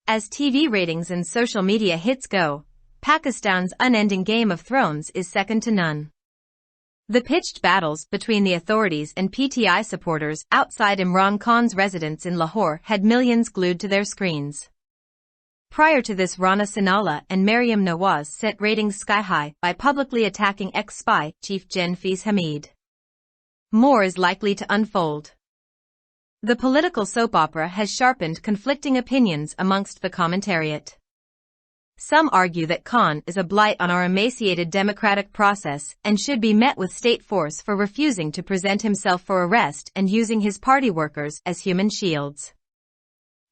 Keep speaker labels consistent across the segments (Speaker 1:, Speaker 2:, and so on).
Speaker 1: As TV ratings and social media hits go, Pakistan's unending Game of Thrones is second to none. The pitched battles between the authorities and PTI supporters outside Imran Khan's residence in Lahore had millions glued to their screens. Prior to this, Rana Sanalla and Maryam Nawaz set ratings sky-high by publicly attacking ex-spy chief Jenfis Hamid. More is likely to unfold. The political soap opera has sharpened conflicting opinions amongst the commentariat. Some argue that Khan is a blight on our emaciated democratic process and should be met with state force for refusing to present himself for arrest and using his party workers as human shields.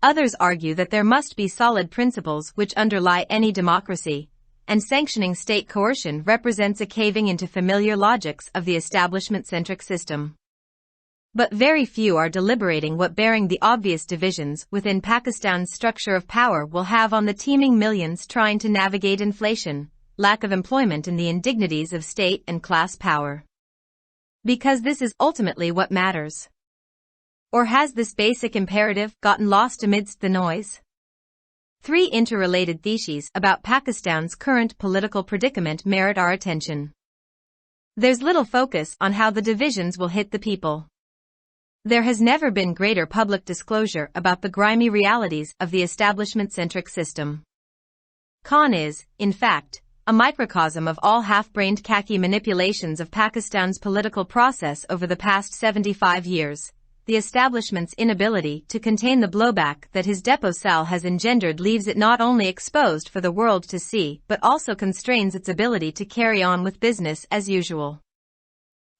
Speaker 1: Others argue that there must be solid principles which underlie any democracy, and sanctioning state coercion represents a caving into familiar logics of the establishment-centric system. But very few are deliberating what bearing the obvious divisions within Pakistan's structure of power will have on the teeming millions trying to navigate inflation, lack of employment and the indignities of state and class power. Because this is ultimately what matters. Or has this basic imperative gotten lost amidst the noise? Three interrelated theses about Pakistan's current political predicament merit our attention. There's little focus on how the divisions will hit the people. There has never been greater public disclosure about the grimy realities of the establishment-centric system. Khan is, in fact, a microcosm of all half-brained khaki manipulations of Pakistan's political process over the past 75 years. The establishment's inability to contain the blowback that his deposal has engendered leaves it not only exposed for the world to see but also constrains its ability to carry on with business as usual.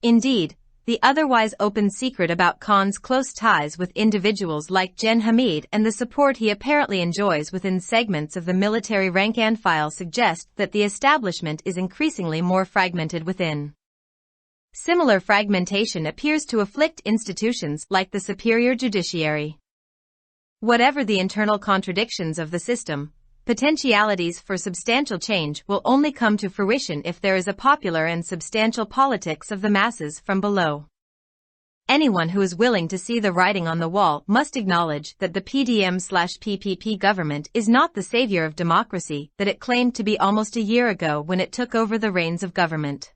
Speaker 1: Indeed, the otherwise open secret about Khan's close ties with individuals like Jen Hamid and the support he apparently enjoys within segments of the military rank-and-file suggest that the establishment is increasingly more fragmented within. Similar fragmentation appears to afflict institutions like the superior judiciary. Whatever the internal contradictions of the system, potentialities for substantial change will only come to fruition if there is a popular and substantial politics of the masses from below. Anyone who is willing to see the writing on the wall must acknowledge that the PDM/PPP government is not the savior of democracy that it claimed to be almost a year ago when it took over the reins of government.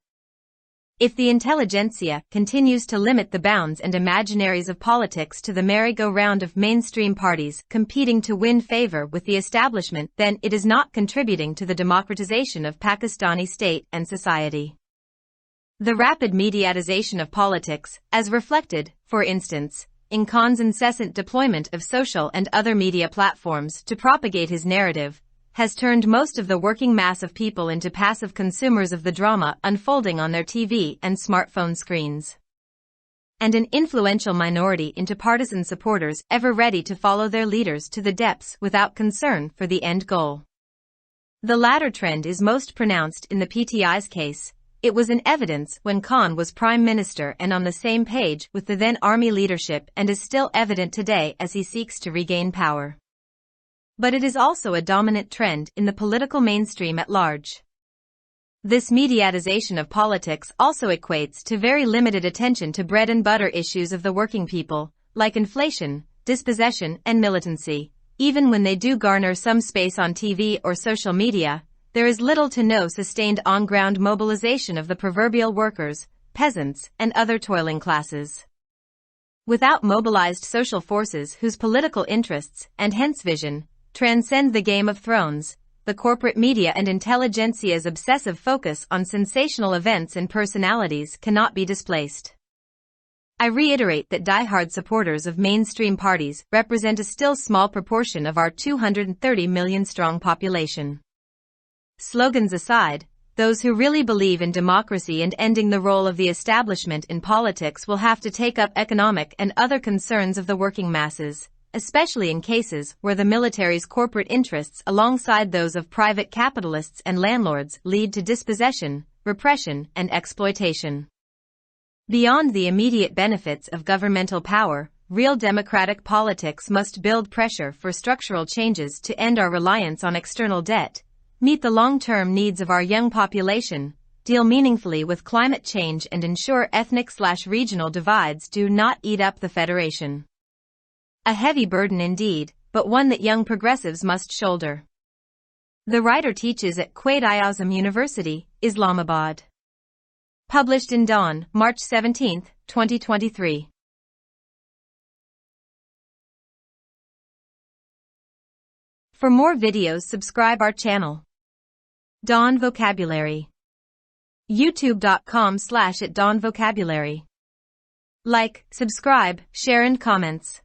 Speaker 1: If the intelligentsia continues to limit the bounds and imaginaries of politics to the merry-go-round of mainstream parties competing to win favor with the establishment, then it is not contributing to the democratization of Pakistani state and society. The rapid mediatization of politics, as reflected, for instance, in Khan's incessant deployment of social and other media platforms to propagate his narrative, has turned most of the working mass of people into passive consumers of the drama unfolding on their TV and smartphone screens, and an influential minority into partisan supporters ever ready to follow their leaders to the depths without concern for the end goal. The latter trend is most pronounced in the PTI's case. It was in evidence when Khan was Prime Minister and on the same page with the then army leadership, and is still evident today as he seeks to regain power. But it is also a dominant trend in the political mainstream at large. This mediatization of politics also equates to very limited attention to bread-and-butter issues of the working people, like inflation, dispossession, and militancy. Even when they do garner some space on TV or social media, there is little to no sustained on-ground mobilization of the proverbial workers, peasants, and other toiling classes. Without mobilized social forces whose political interests, and hence vision, transcend the Game of Thrones, the corporate media and intelligentsia's obsessive focus on sensational events and personalities cannot be displaced. I reiterate that diehard supporters of mainstream parties represent a still small proportion of our 230 million-strong population. Slogans aside, those who really believe in democracy and ending the role of the establishment in politics will have to take up economic and other concerns of the working masses, especially in cases where the military's corporate interests alongside those of private capitalists and landlords lead to dispossession, repression, and exploitation. Beyond the immediate benefits of governmental power, real democratic politics must build pressure for structural changes to end our reliance on external debt, meet the long-term needs of our young population, deal meaningfully with climate change, and ensure ethnic/regional divides do not eat up the federation. A heavy burden indeed, but one that young progressives must shoulder. The writer teaches at Quaid-i-Azam University, Islamabad. Published in Dawn, March 17, 2023. For more videos, subscribe our channel. Dawn Vocabulary. youtube.com/@dawnvocabulary. Like, subscribe, share and comments.